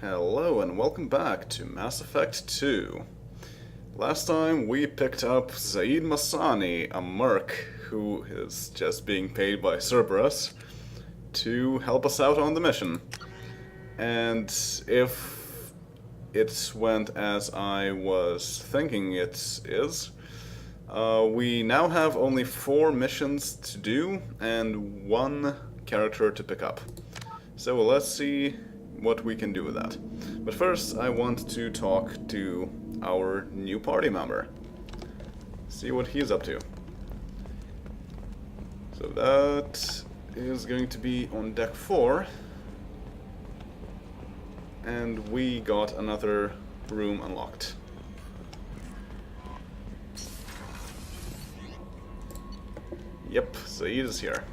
Hello and welcome back to Mass Effect 2. Last time we picked up Zaid Masani, a merc who is just being paid by Cerberus to help us out on the mission. And if it went as I was thinking it is, we now have only 4 missions to do and 1 character to pick up. So let's see what we can do with that. But first I want to talk to our new party member. See what he's up to. So that is going to be on deck 4. And we got another room unlocked. Yep, Zaid is here.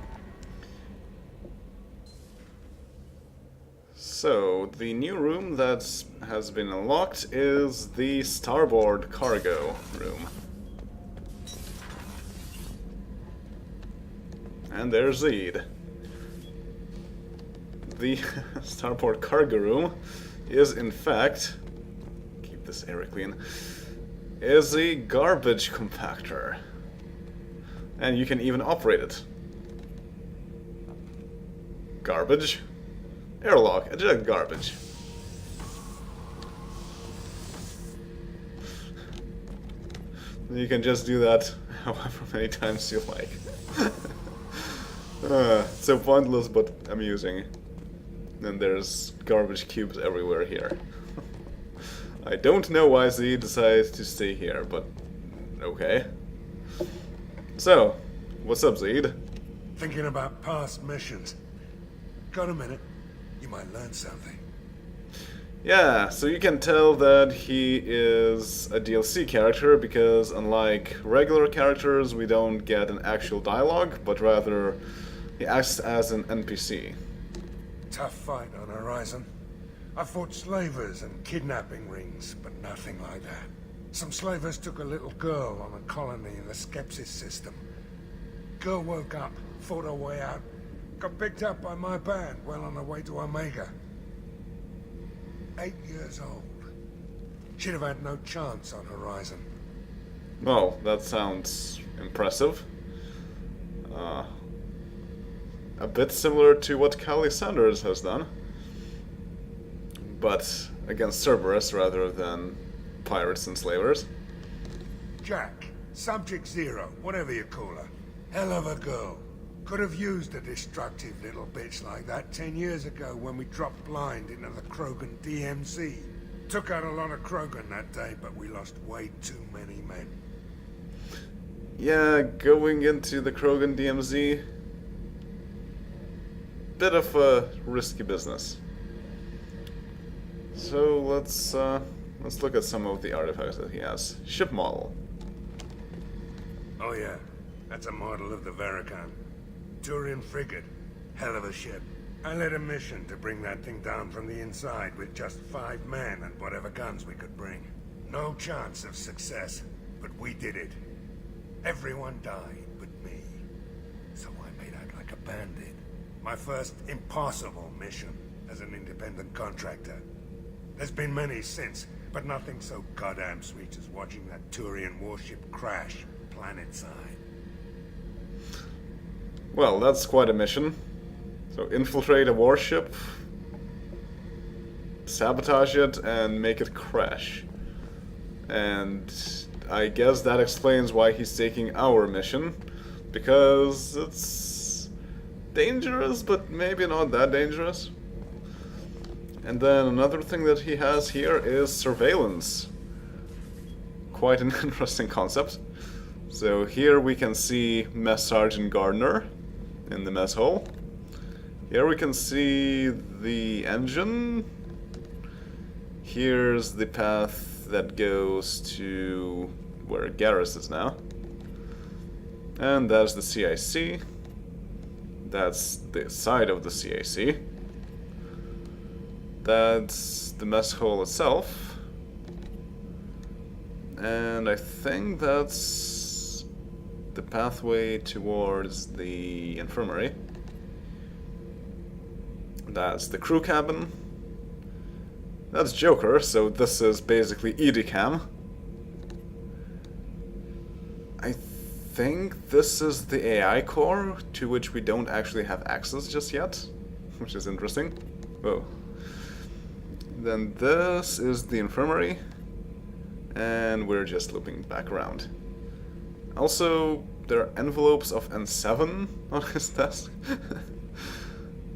So, the new room that has been unlocked is the starboard cargo room. And there's Zaid. The starboard cargo room is, in fact, keep this area clean, is a garbage compactor. And you can even operate it. Garbage? Airlock, eject garbage. You can just do that however many times you like. So pointless but amusing. And there's garbage cubes everywhere here. I don't know why Z decided to stay here, but okay. So, what's up, Zaid? Thinking about past missions. Got a minute? You might learn something. Yeah, so you can tell that he is a DLC character because unlike regular characters, we don't get an actual dialogue, but rather he acts as an NPC. Tough fight on Horizon. I fought slavers and kidnapping rings, but nothing like that. Some slavers took a little girl on a colony in the Skepsis system. Girl woke up, fought her way out, got picked up by my band well on her way to Omega. 8 years old. She'd have had no chance on Horizon. Oh, that sounds impressive. A bit similar to what Callie Sanders has done. But against Cerberus rather than pirates and slavers. Jack, Subject Zero, whatever you call her. Hell of a girl. Could have used a destructive little bitch like that 10 years ago when we dropped blind into the Krogan DMZ. Took out a lot of Krogan that day, but we lost way too many men. Yeah, going into the Krogan DMZ, bit of a risky business. So let's look at some of the artifacts that he has. Ship model. Oh yeah, that's a model of the Verican. Turian frigate. Hell of a ship. I led a mission to bring that thing down from the inside with just 5 men and whatever guns we could bring. No chance of success, but we did it. Everyone died but me. So I made out like a bandit. My first impossible mission as an independent contractor. There's been many since, but nothing so goddamn sweet as watching that Turian warship crash planet-side. Well, that's quite a mission. So infiltrate a warship, sabotage it, and make it crash. And I guess that explains why he's taking our mission, because it's dangerous, but maybe not that dangerous. And then another thing that he has here is surveillance. Quite an interesting concept. So here we can see Mess Sergeant Gardner in the mess hall. Here we can see the engine. Here's the path that goes to where Garrus is now. And that's the CIC. That's the side of the CIC. That's the mess hall itself. And I think that's the pathway towards the infirmary. That's the crew cabin. That's Joker, so this is basically EDCAM. I think this is the AI core, to which we don't actually have access just yet, which is interesting. Whoa. Then this is the infirmary, and we're just looping back around. Also, there are envelopes of N7 on his desk.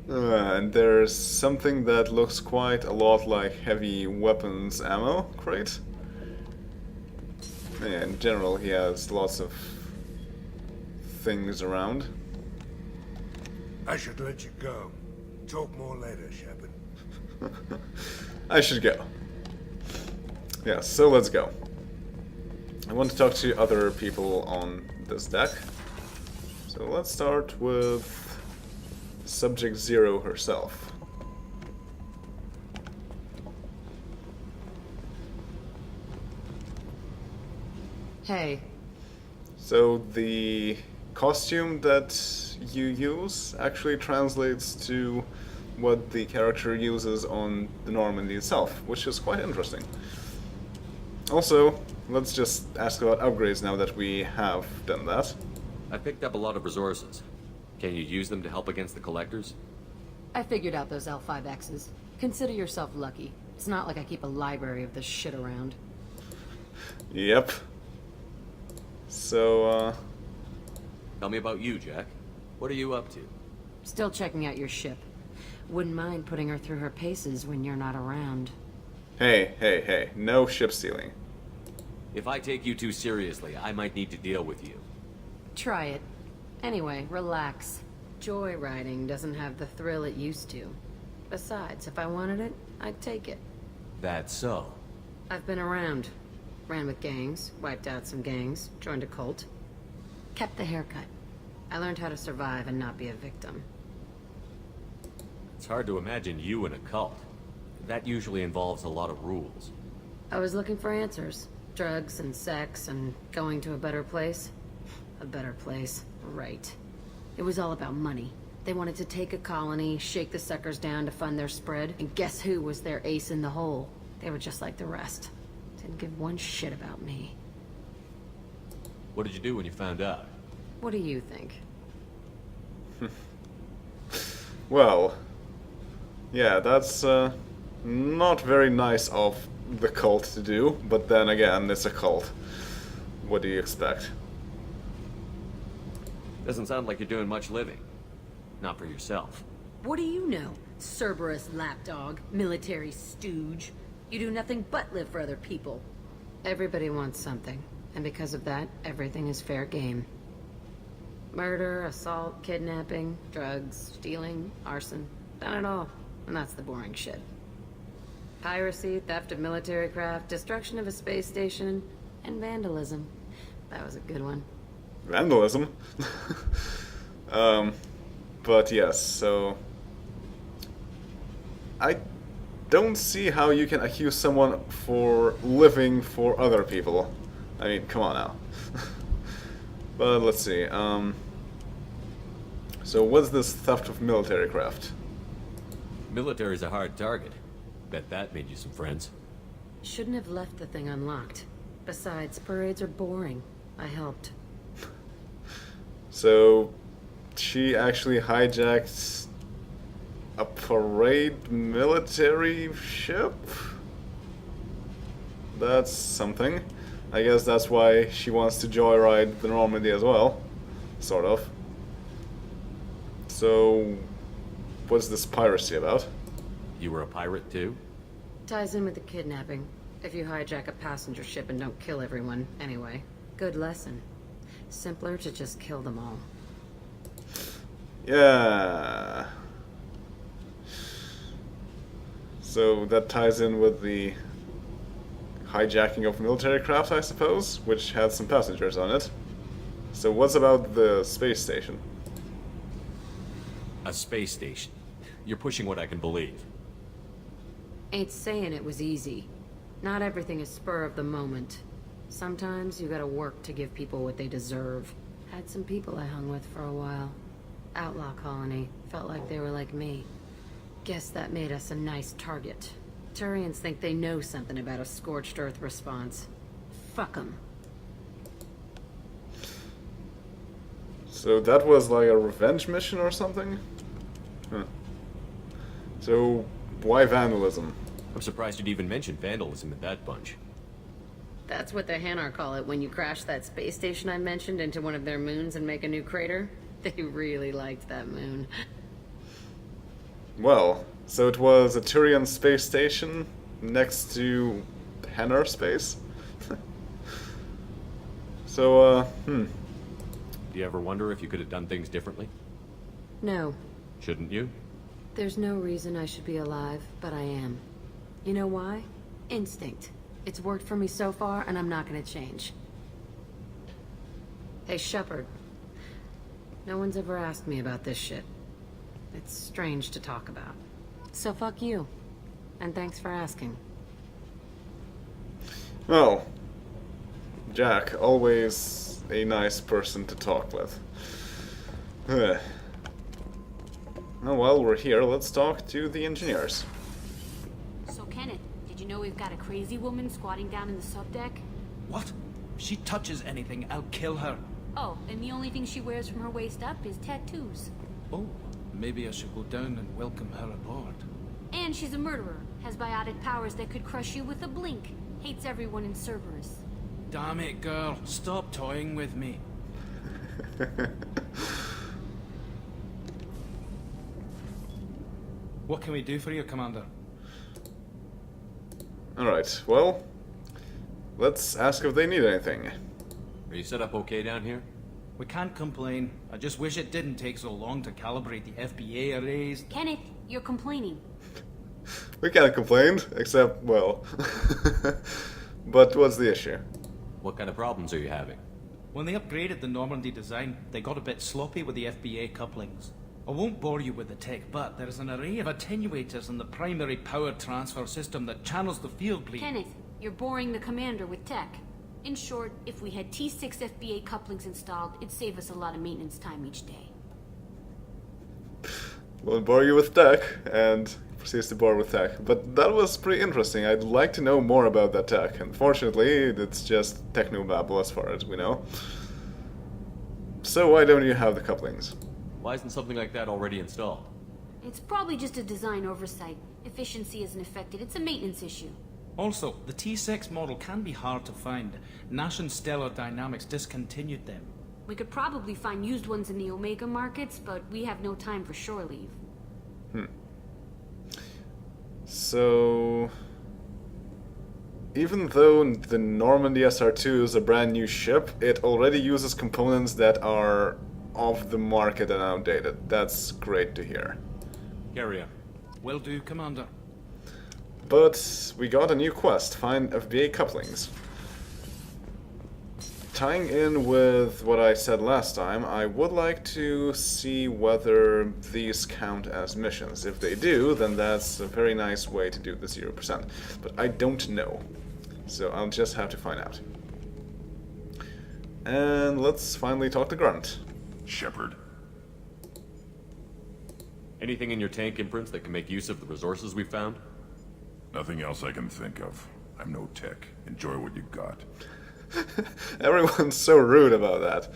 And there's something that looks quite a lot like heavy weapons ammo crate. Yeah, in general, he has lots of things around. I should let you go. Talk more later, Shepard. I should go. Yeah, so let's go. I want to talk to other people on this deck. So let's start with Subject Zero herself. Hey. So the costume that you use actually translates to what the character uses on the Normandy itself, which is quite interesting. Also, let's just ask about upgrades now that we have done that. I picked up a lot of resources. Can you use them to help against the collectors? I figured out those L5Xs. Consider yourself lucky. It's not like I keep a library of this shit around. Yep. So, Tell me about you, Jack. What are you up to? Still checking out your ship. Wouldn't mind putting her through her paces when you're not around. Hey, no ship stealing. If I take you too seriously, I might need to deal with you. Try it. Anyway, relax. Joyriding doesn't have the thrill it used to. Besides, if I wanted it, I'd take it. That's so. I've been around. Ran with gangs, wiped out some gangs, joined a cult. Kept the haircut. I learned how to survive and not be a victim. It's hard to imagine you in a cult. That usually involves a lot of rules. I was looking for answers. Drugs and sex and going to a better place. A better place, right. It was all about money. They wanted to take a colony, shake the suckers down to fund their spread, and guess who was their ace in the hole? They were just like the rest. Didn't give one shit about me. What did you do when you found out? What do you think? Well, yeah, that's not very nice of the cult to do, but then again, it's a cult. What do you expect? Doesn't sound like you're doing much living. Not for yourself. What do you know? Cerberus lapdog, military stooge. You do nothing but live for other people. Everybody wants something, and because of that, everything is fair game. Murder, assault, kidnapping, drugs, stealing, arson. Done it all, and that's the boring shit. Piracy, theft of military craft, destruction of a space station, and vandalism. That was a good one. Vandalism? But yes, so... I don't see how you can accuse someone for living for other people. I mean, come on now. But let's see, so what's this theft of military craft? Military's a hard target. Bet that made you some friends. Shouldn't have left the thing unlocked. Besides, parades are boring. I helped. So, she actually hijacked a parade military ship? That's something. I guess that's why she wants to joyride the Normandy as well. Sort of. So, what's this piracy about? You were a pirate too? Ties in with the kidnapping. If you hijack a passenger ship and don't kill everyone, anyway. Good lesson. Simpler to just kill them all. Yeah. So that ties in with the hijacking of military craft, I suppose, which had some passengers on it. So what's about the space station? A space station. You're pushing what I can believe. Ain't saying it was easy. Not everything is spur of the moment. Sometimes you gotta work to give people what they deserve. Had some people I hung with for a while. Outlaw colony. Felt like they were like me. Guess that made us a nice target. Turians think they know something about a scorched earth response. Fuck them. So that was like a revenge mission or something? Huh. So, why vandalism? I'm surprised you'd even mention vandalism in that bunch. That's what the Hanar call it when you crash that space station I mentioned into one of their moons and make a new crater. They really liked that moon. Well, so it was a Turian space station next to Hanar space? So, Do you ever wonder if you could have done things differently? No. Shouldn't you? There's no reason I should be alive, but I am. You know why? Instinct. It's worked for me so far, and I'm not gonna change. Hey, Shepard. No one's ever asked me about this shit. It's strange to talk about. So fuck you. And thanks for asking. well, Jack, always a nice person to talk with. Well, while we're here, let's talk to the engineers. So, Kenneth, did you know we've got a crazy woman squatting down in the subdeck? What? If she touches anything, I'll kill her. Oh, and the only thing she wears from her waist up is tattoos. Oh, maybe I should go down and welcome her aboard. And she's a murderer, has biotic powers that could crush you with a blink, hates everyone in Cerberus. Damn it, girl. Stop toying with me. What can we do for you, Commander? Alright, well, let's ask if they need anything. Are you set up okay down here? We can't complain. I just wish it didn't take so long to calibrate the FBA arrays. Kenneth, you're complaining. We can't complain, except, well... But what's the issue? What kind of problems are you having? When they upgraded the Normandy design, they got a bit sloppy with the FBA couplings. I won't bore you with the tech, but there is an array of attenuators in the primary power transfer system that channels the field bleed. Kenneth, you're boring the commander with tech. In short, if we had T6 FBA couplings installed, it'd save us a lot of maintenance time each day. We'll bore you with tech, and proceeds to bore with tech. But that was pretty interesting. I'd like to know more about that tech. Unfortunately, it's just technobabble as far as we know. So why don't you have the couplings? Why isn't something like that already installed? It's probably just a design oversight. Efficiency isn't affected. It's a maintenance issue. Also, the T6 model can be hard to find. Nash and Stellar Dynamics discontinued them. We could probably find used ones in the Omega markets, but we have no time for shore leave. So... Even though the Normandy SR2 is a brand new ship, it already uses components that are off the market and outdated. That's great to hear. Carry on. Will do, Commander. But we got a new quest, find FBA couplings. Tying in with what I said last time, I would like to see whether these count as missions. If they do, then that's a very nice way to do the 0%. But I don't know, so I'll just have to find out. And let's finally talk to Grunt. Shepard. Anything in your tank imprints that can make use of the resources we found? Nothing else I can think of. I'm no tech. Enjoy what you got. Everyone's so rude about that.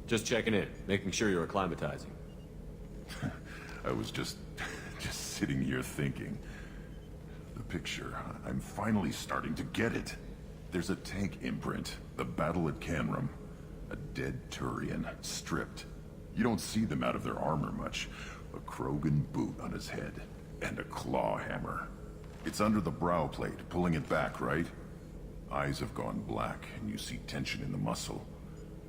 Just checking in, making sure you're acclimatizing. I was just sitting here thinking. The picture, I'm finally starting to get it. There's a tank imprint, the battle at Canrum. A dead Turian, stripped. You don't see them out of their armor much. A Krogan boot on his head, and a claw hammer. It's under the brow plate, pulling it back, right? Eyes have gone black, and you see tension in the muscle.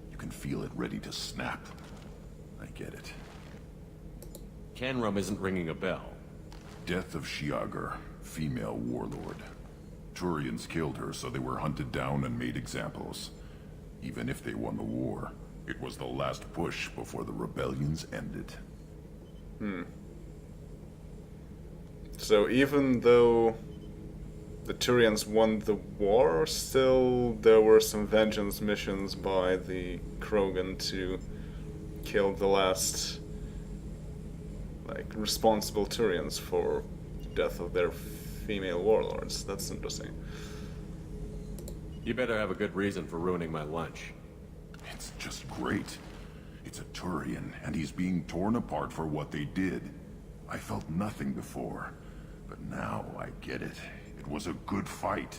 You can feel it ready to snap. I get it. Canrum isn't ringing a bell. Death of Shiagar, female warlord. Turians killed her, so they were hunted down and made examples. Even if they won the war, it was the last push before the rebellions ended. So even though the Turians won the war, still there were some vengeance missions by the Krogan to kill the last, like, responsible Turians for the death of their female warlords. That's interesting. You better have a good reason for ruining my lunch. It's just great. It's a Turian, and he's being torn apart for what they did. I felt nothing before, but now I get it. It was a good fight.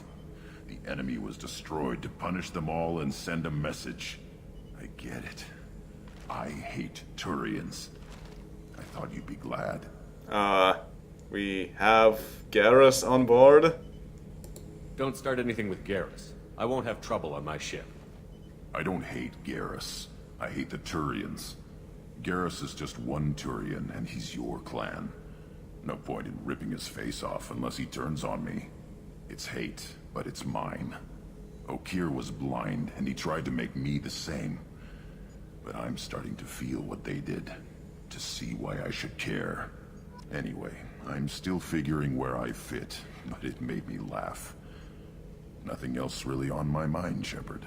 The enemy was destroyed to punish them all and send a message. I get it. I hate Turians. I thought you'd be glad. We have Garrus on board. Don't start anything with Garrus. I won't have trouble on my ship. I don't hate Garrus. I hate the Turians. Garrus is just one Turian, and he's your clan. No point in ripping his face off unless he turns on me. It's hate, but it's mine. Okeer was blind, and he tried to make me the same. But I'm starting to feel what they did, to see why I should care. Anyway, I'm still figuring where I fit, but it made me laugh. Nothing else really on my mind, Shepard.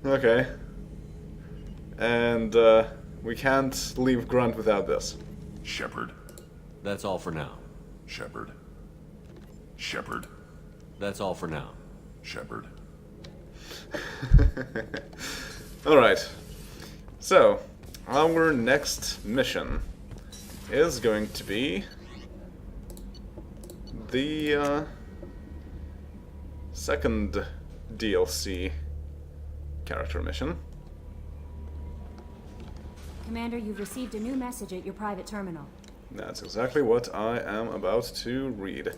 Okay. And, we can't leave Grunt without this. Shepard. That's all for now. Shepard. Shepard. That's all for now. Shepard. Alright. So, our next mission is going to be the second DLC character mission. Commander, you've received a new message at your private terminal. That's exactly what I am about to read.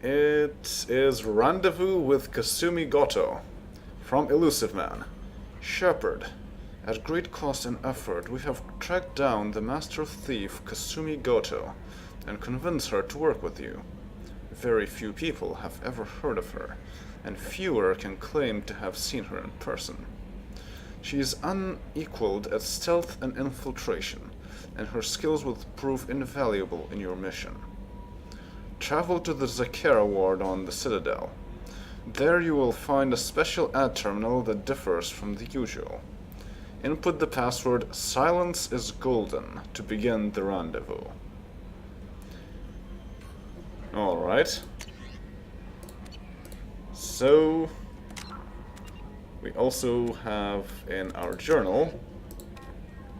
It is Rendezvous with Kasumi Goto from Elusive Man. Shepard, at great cost and effort, we have tracked down the master thief Kasumi Goto and convinced her to work with you. Very few people have ever heard of her, and fewer can claim to have seen her in person. She is unequaled at stealth and infiltration, and her skills will prove invaluable in your mission. Travel to the Zakera ward on the Citadel. There you will find a special ad terminal that differs from the usual. Input the password "Silence is Golden" to begin the rendezvous. Alright. So, we also have in our journal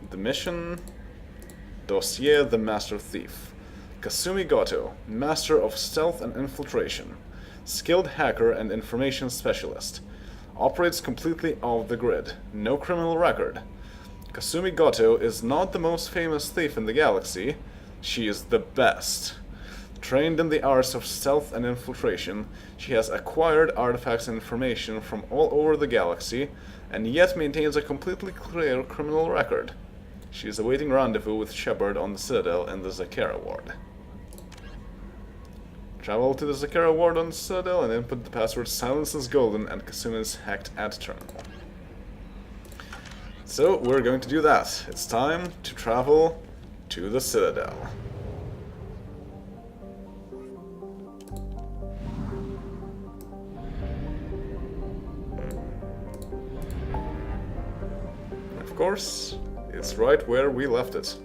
the mission Dossier the Master Thief. Kasumi Goto, Master of Stealth and Infiltration, skilled hacker and information specialist. Operates completely off the grid, no criminal record. Kasumi Goto is not the most famous thief in the galaxy, she is the best. Trained in the arts of stealth and infiltration, she has acquired artifacts and information from all over the galaxy, and yet maintains a completely clear criminal record. She is awaiting rendezvous with Shepard on the Citadel in the Zakera ward. Travel to the Zakera ward on the Citadel and input the password "Silence is Golden" and Kasumi's hacked ad terminal. So, we're going to do that. It's time to travel to the Citadel. Of course, it's right where we left it.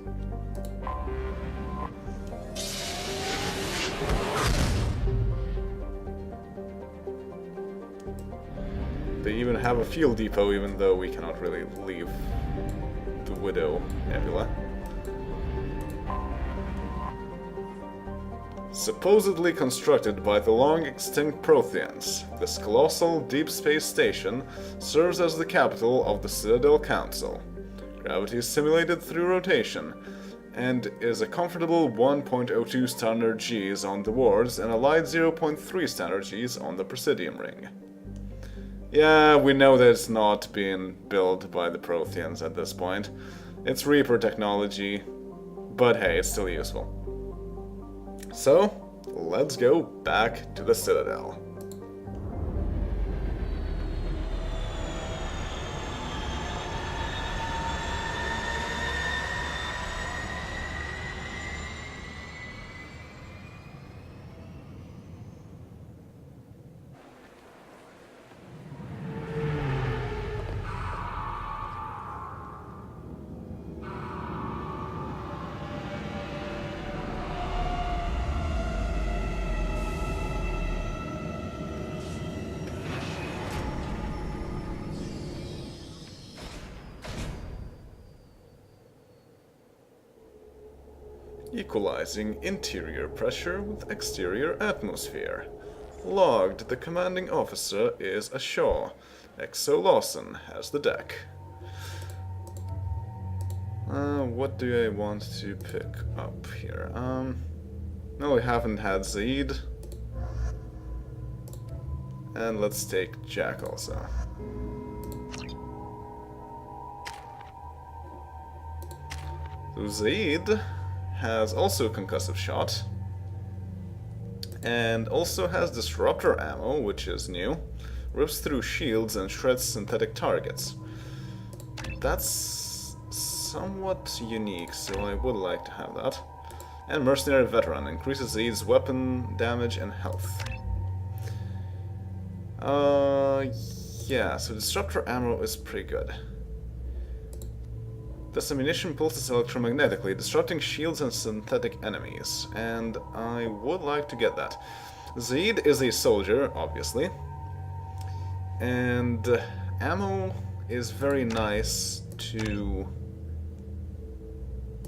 They even have a fuel depot, even though we cannot really leave the Widow Nebula. Supposedly constructed by the long-extinct Protheans, this colossal deep space station serves as the capital of the Citadel Council. Gravity is simulated through rotation, and is a comfortable 1.02 standard Gs on the wards and a light 0.3 standard Gs on the Presidium ring. Yeah, we know that it's not being built by the Protheans at this point. It's Reaper technology, but hey, it's still useful. So, let's go back to the Citadel. Equalizing interior pressure with exterior atmosphere. Logged, the commanding officer is ashore. Exo Lawson has the deck. What do I want to pick up here? No, we haven't had Zaid. And let's take Jack also. So Zaid has also concussive shot. And also has disruptor ammo, which is new. Rips through shields and shreds synthetic targets. That's somewhat unique, so I would like to have that. And Mercenary Veteran increases Zaid's weapon damage and health. Yeah, so disruptor ammo is pretty good. This ammunition pulses electromagnetically, disrupting shields and synthetic enemies, and I would like to get that. Zaid is a soldier, obviously, and ammo is very nice to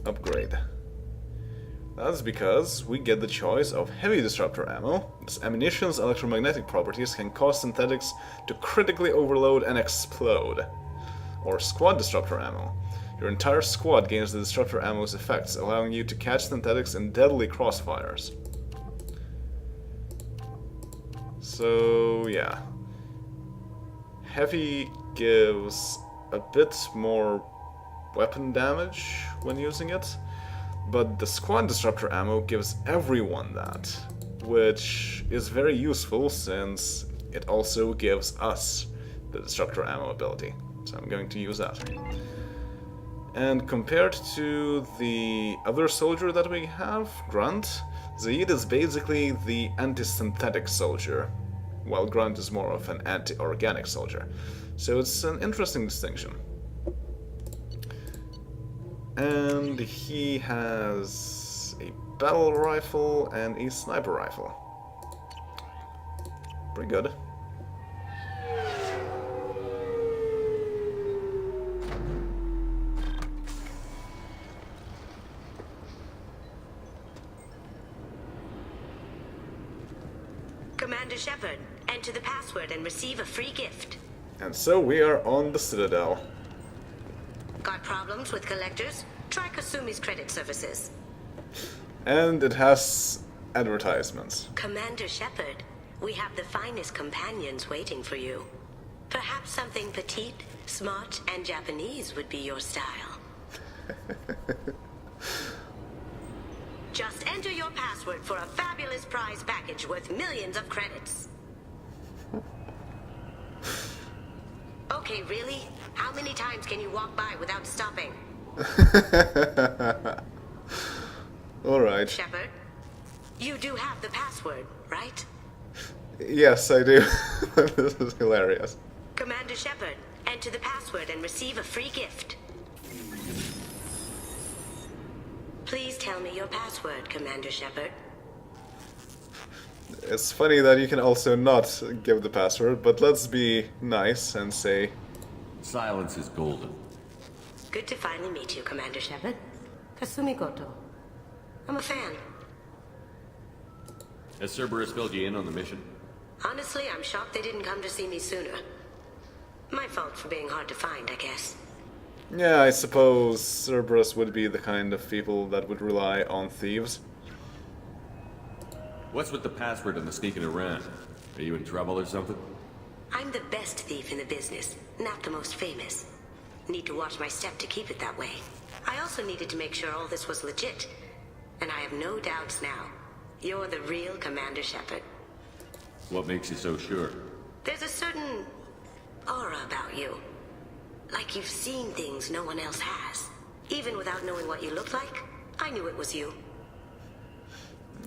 upgrade. That's because we get the choice of heavy disruptor ammo. This ammunition's electromagnetic properties can cause synthetics to critically overload and explode. Or squad disruptor ammo. Your entire squad gains the disruptor ammo's effects, allowing you to catch synthetics in deadly crossfires. So, yeah. Heavy gives a bit more weapon damage when using it, but the squad disruptor ammo gives everyone that, which is very useful since it also gives us the disruptor ammo ability. So I'm going to use that. And compared to the other soldier that we have, Grunt, Zaid is basically the anti-synthetic soldier, while Grunt is more of an anti-organic soldier. So it's an interesting distinction. And he has a battle rifle and a sniper rifle. Pretty good. Commander Shepard, enter the password and receive a free gift. And so we are on the Citadel. Got problems with collectors? Try Kasumi's credit services. And it has advertisements. Commander Shepard, we have the finest companions waiting for you. Perhaps something petite, smart, and Japanese would be your style. Just enter your password for a fabulous prize package worth millions of credits. Okay, really? How many times can you walk by without stopping? Alright. Shepard, you do have the password, right? Yes, I do. This is hilarious. Commander Shepard, enter the password and receive a free gift. Please tell me your password, Commander Shepard. It's funny that you can also not give the password, but let's be nice and say... Silence is golden. Good to finally meet you, Commander Shepard. Kasumi Goto. I'm a fan. Has Cerberus filled you in on the mission? Honestly, I'm shocked they didn't come to see me sooner. My fault for being hard to find, I guess. Yeah, I suppose Cerberus would be the kind of people that would rely on thieves. What's with the password and the sneaking around? Are you in trouble or something? I'm the best thief in the business, not the most famous. Need to watch my step to keep it that way. I also needed to make sure all this was legit. And I have no doubts now. You're the real Commander Shepard. What makes you so sure? There's a certain aura about you. Like you've seen things no one else has. Even without knowing what you looked like, I knew it was you.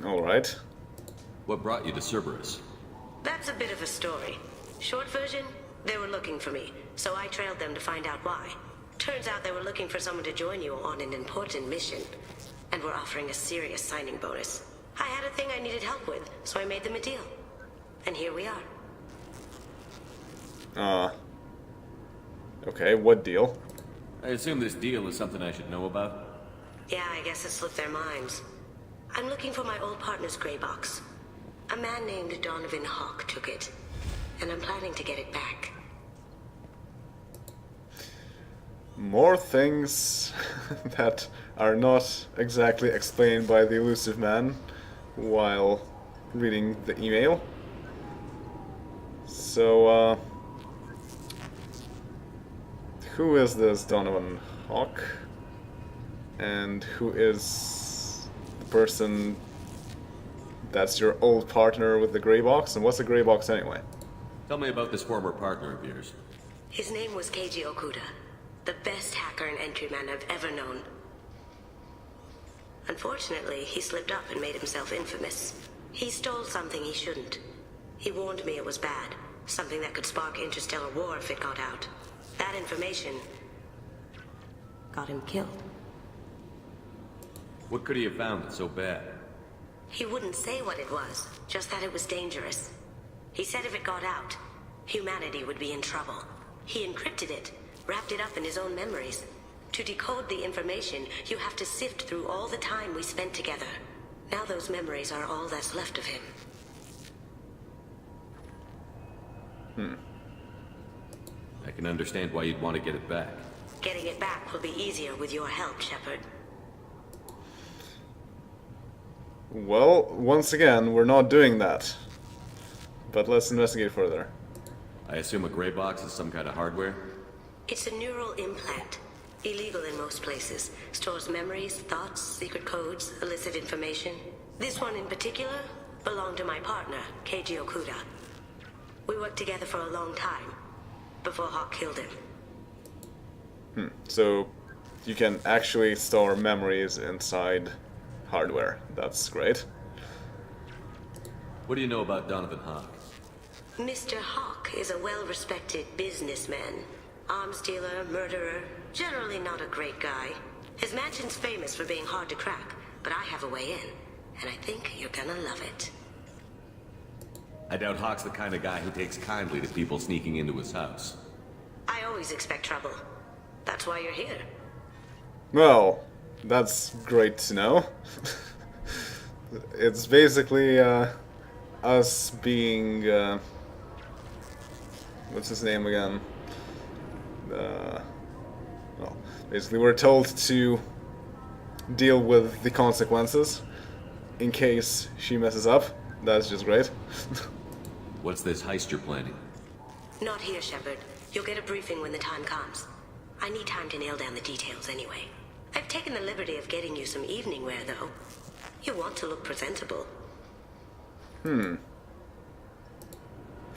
Alright. What brought you to Cerberus? That's a bit of a story. Short version, they were looking for me, so I trailed them to find out why. Turns out they were looking for someone to join you on an important mission, and were offering a serious signing bonus. I had a thing I needed help with, so I made them a deal. And here we are. Okay, what deal? I assume this deal is something I should know about? Yeah, I guess it slipped their minds. I'm looking for my old partner's gray box. A man named Donovan Hawk took it, and I'm planning to get it back. More things that are not exactly explained by the elusive man while reading the email. So, who is this Donovan Hawk? And who is the person that's your old partner with the gray box? And what's a gray box anyway? Tell me about this former partner of yours. His name was Keiji Okuda, the best hacker and entryman I've ever known. Unfortunately, he slipped up and made himself infamous. He stole something he shouldn't. He warned me it was bad, something that could spark interstellar war if it got out. That information got him killed. What could he have found that's so bad? He wouldn't say what it was, just that it was dangerous. He said if it got out, humanity would be in trouble. He encrypted it, wrapped it up in his own memories. To decode the information, you have to sift through all the time we spent together. Now those memories are all that's left of him. I can understand why you'd want to get it back. Getting it back will be easier with your help, Shepard. Well, once again, we're not doing that. But let's investigate further. I assume a gray box is some kind of hardware? It's a neural implant. Illegal in most places. Stores memories, thoughts, secret codes, illicit information. This one in particular belonged to my partner, Keiji Okuda. We worked together for a long time, before Hawk killed him. So, you can actually store memories inside hardware. That's great. What do you know about Donovan Hawk? Mr. Hawk is a well-respected businessman. Arms dealer, murderer, generally not a great guy. His mansion's famous for being hard to crack, but I have a way in, and I think you're gonna love it. I doubt Hawk's the kind of guy who takes kindly to people sneaking into his house. I always expect trouble. That's why you're here. Well, that's great to know. It's basically us being what's his name again? Well, basically we're told to deal with the consequences in case she messes up. That's just great. What's this heist you're planning? Not here, Shepard. You'll get a briefing when the time comes. I need time to nail down the details anyway. I've taken the liberty of getting you some evening wear, though. You want to look presentable.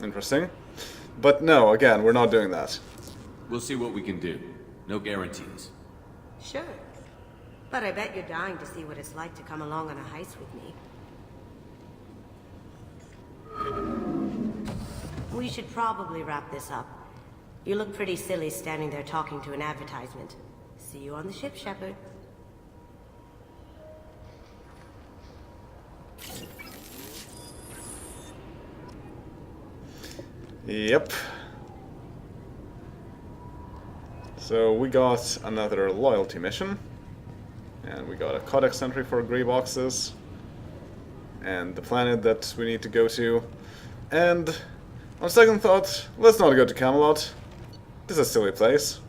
Interesting. But no, again, we're not doing that. We'll see what we can do. No guarantees. Sure. But I bet you're dying to see what it's like to come along on a heist with me. We should probably wrap this up. You look pretty silly standing there talking to an advertisement. See you on the ship, Shepard. Yep. So we got another loyalty mission. And we got a codex entry for grey boxes. And the planet that we need to go to. And on second thought, let's not go to Camelot. This is a silly place.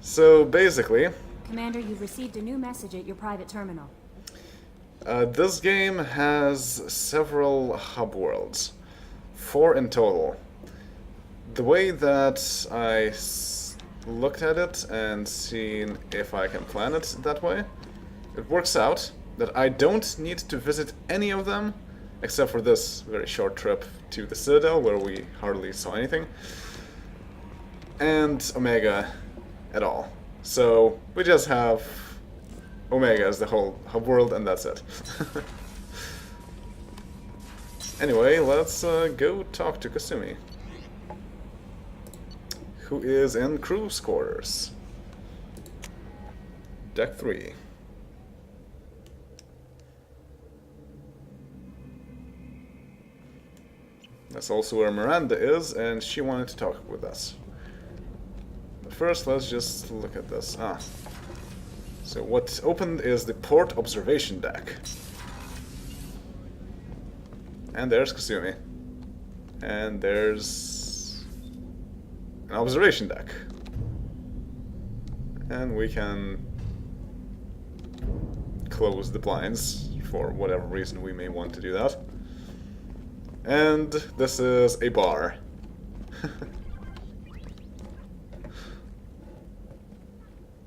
So basically, Commander, you've received a new message at your private terminal. this game has several hub worlds, 4 in total. The way that I looked at it and seen if I can plan it that way, it works out that I don't need to visit any of them except for this very short trip to the Citadel where we hardly saw anything, and Omega at all. So we just have Omega as the whole hub world and that's it. Anyway, let's go talk to Kasumi, who is in crew's quarters. Deck 3. That's also where Miranda is, and she wanted to talk with us. But first, let's just look at this. So what opened is the port observation deck. And there's Kasumi. And there's an observation deck. And we can close the blinds for whatever reason we may want to do that. And this is a bar.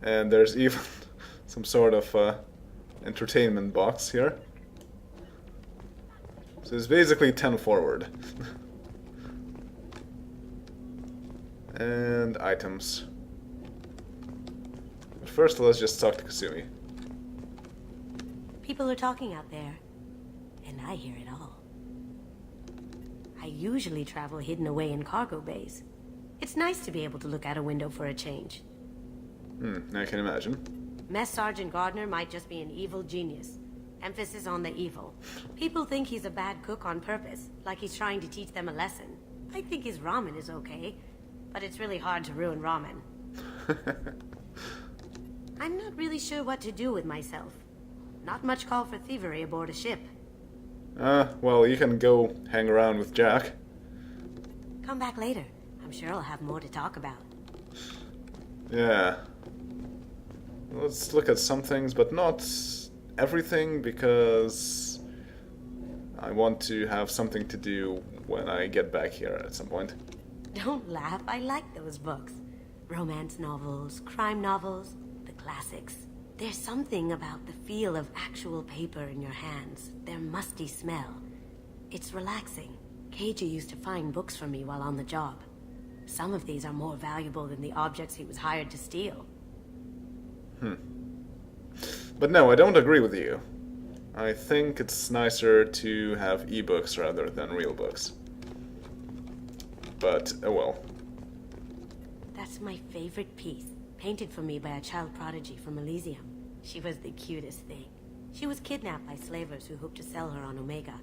And there's even some sort of entertainment box here. So it's basically 10 forward. And items. But first, let's just talk to Kasumi. People are talking out there, and I hear it all. I usually travel hidden away in cargo bays. It's nice to be able to look out a window for a change. I can imagine. Mess Sergeant Gardner might just be an evil genius. Emphasis on the evil. People think he's a bad cook on purpose, like he's trying to teach them a lesson. I think his ramen is okay, but it's really hard to ruin ramen. I'm not really sure what to do with myself. Not much call for thievery aboard a ship. Well, you can go hang around with Jack. Come back later. I'm sure I'll have more to talk about. Yeah. Let's look at some things, but not everything, because I want to have something to do when I get back here at some point. Don't laugh, I like those books. Romance novels, crime novels, the classics. There's something about the feel of actual paper in your hands, their musty smell. It's relaxing. Keiji used to find books for me while on the job. Some of these are more valuable than the objects he was hired to steal. But no, I don't agree with you. I think it's nicer to have ebooks rather than real books. But, oh well. That's my favorite piece, painted for me by a child prodigy from Elysium. She was the cutest thing. She was kidnapped by slavers who hoped to sell her on Omega.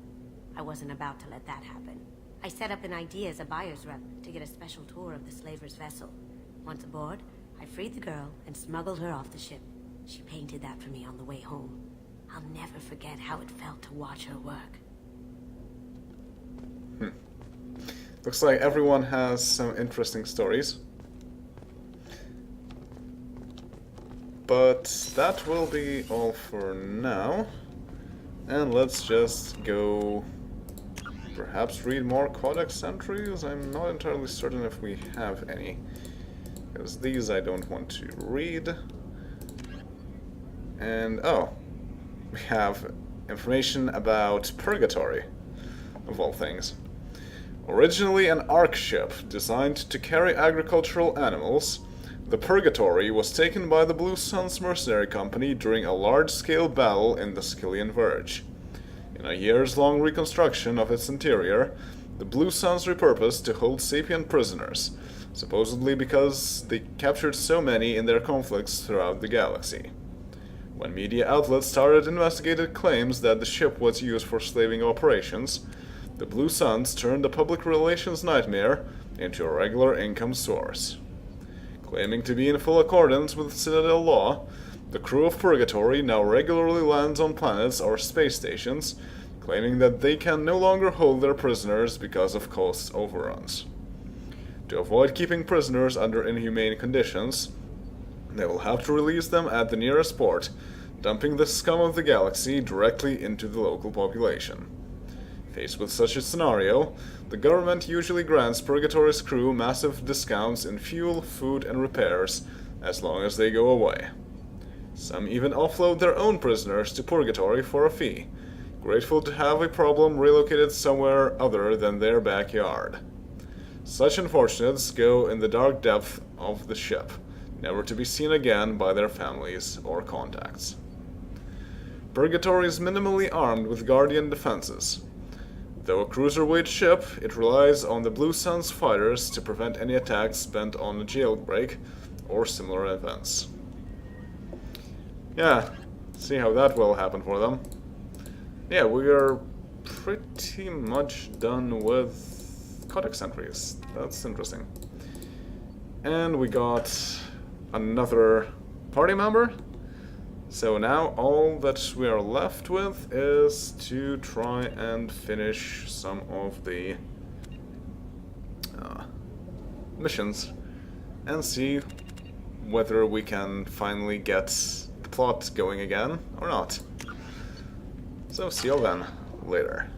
I wasn't about to let that happen. I set up an idea as a buyer's rep to get a special tour of the slaver's vessel. Once aboard, I freed the girl and smuggled her off the ship. She painted that for me on the way home. I'll never forget how it felt to watch her work. Looks like everyone has some interesting stories. But that will be all for now. And let's just go perhaps read more Codex entries. I'm not entirely certain if we have any, because these I don't want to read. And oh, we have information about Purgatory, of all things. Originally an Ark ship designed to carry agricultural animals, the Purgatory was taken by the Blue Suns Mercenary Company during a large-scale battle in the Skyllian Verge. In a years-long reconstruction of its interior, the Blue Suns repurposed to hold sapient prisoners, supposedly because they captured so many in their conflicts throughout the galaxy. When media outlets started investigating claims that the ship was used for slaving operations, the Blue Suns turned a public relations nightmare into a regular income source. Claiming to be in full accordance with Citadel law, the crew of Purgatory now regularly lands on planets or space stations, claiming that they can no longer hold their prisoners because of cost overruns. To avoid keeping prisoners under inhumane conditions, they will have to release them at the nearest port, dumping the scum of the galaxy directly into the local population. Faced with such a scenario, the government usually grants Purgatory's crew massive discounts in fuel, food, and repairs, as long as they go away. Some even offload their own prisoners to Purgatory for a fee, grateful to have a problem relocated somewhere other than their backyard. Such unfortunates go in the dark depth of the ship, never to be seen again by their families or contacts. Purgatory is minimally armed with Guardian defenses. Though a cruiserweight ship, it relies on the Blue Sun's fighters to prevent any attacks spent on a jailbreak or similar events. Yeah, see how that will happen for them. Yeah, we are pretty much done with Codex entries. That's interesting. And we got another party member. So now all that we are left with is to try and finish some of the missions and see whether we can finally get the plot going again or not. So see you all then later.